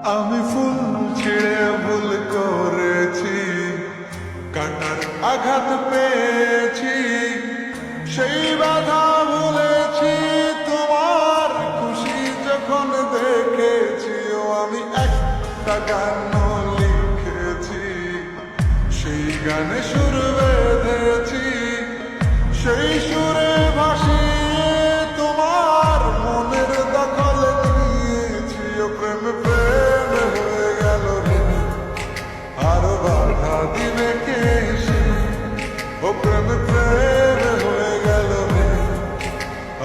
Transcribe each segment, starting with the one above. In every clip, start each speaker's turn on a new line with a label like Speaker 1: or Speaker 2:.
Speaker 1: আমি ফুল ছিঁড়ে ভুল করেছি, কাটার আঘাত পেয়েছি, সেই বাধা ভুলেছি। তোমার খুশি যখন দেখেছি, ও আমি একটা গান লিখেছি, সেই গানে সুর বেঁধেছি, সেই সুরে ভাসিয়ে তোমার মনের দখল নিয়েছি। ও প্রেম প্রেম হয়ে গেল রে, আর বাধা দিবে কে এসে? ও প্রেম প্রেম হয়ে গেল রে,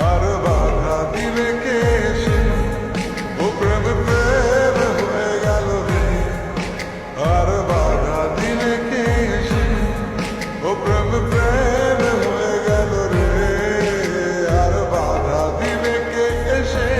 Speaker 1: আর বাধা দিবে কে এসে? ও প্রেম প্রেম হয়ে গেল রে, আর বাধা দিবে কে এসে? ও প্রেম প্রেম হয়ে গেল রে, আর বাধা দিবে কে এসে?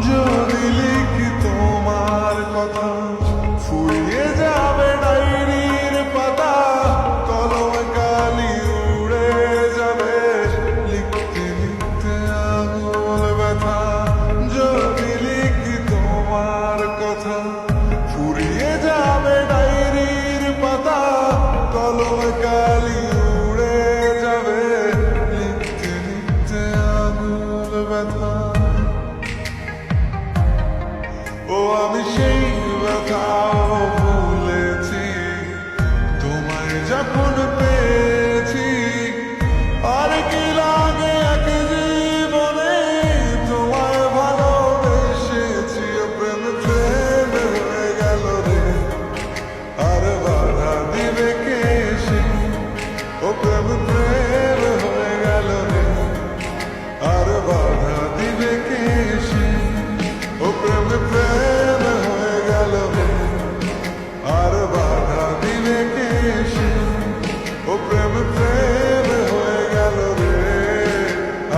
Speaker 1: যদি লিখি তোমার কথা, ফুরিয়ে যাবে ডায়েরির পাতা, কলমে কালি উড়ে যাবে, লিখতে লিখতে আঙুল ব্যথা। যদি লিখি তোমার কথা, ফুরিয়ে যাবে ডায়েরির পাতা, কলমে কালি উড়ে যাবে, লিখতে লিখতে আঙুল ব্যথা। ও আমি সেই ব্যথাও ভুলেছি, তোমায় যখন পেয়েছি। আর কি লাগে এক জীবনে, তোমায় ভালোবেসেছি। ও প্রেম প্রেম হয়ে গেল রে, আর বাধা দিবে কে এসে? ও প্রেম প্রেম হয়ে গেল রে, আর বাধা দিবে কে এসে? ও প্রেম প্রেম হয়ে গেল রে, আর বাধা দিবে কে এসে? ও প্রেম প্রেম হয়ে গেল রে,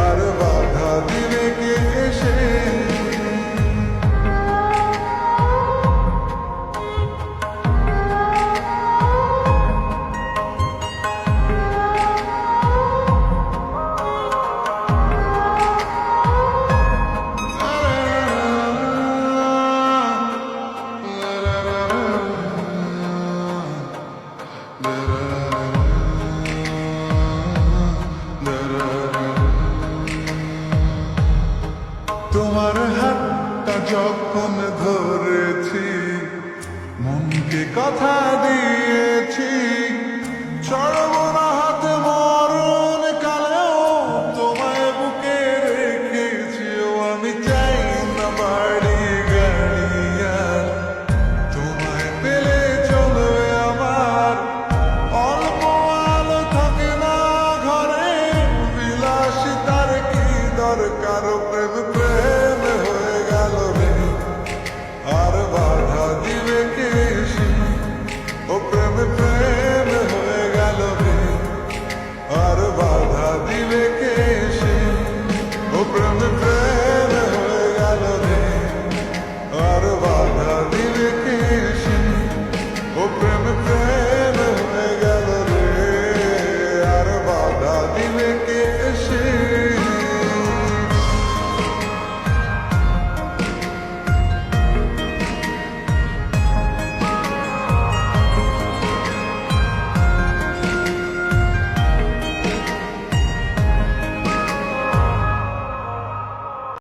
Speaker 1: আর বাধা দিবে কে এসে? তোমার হাতটা যখন ধরেছি, মনকে কথা দিয়ে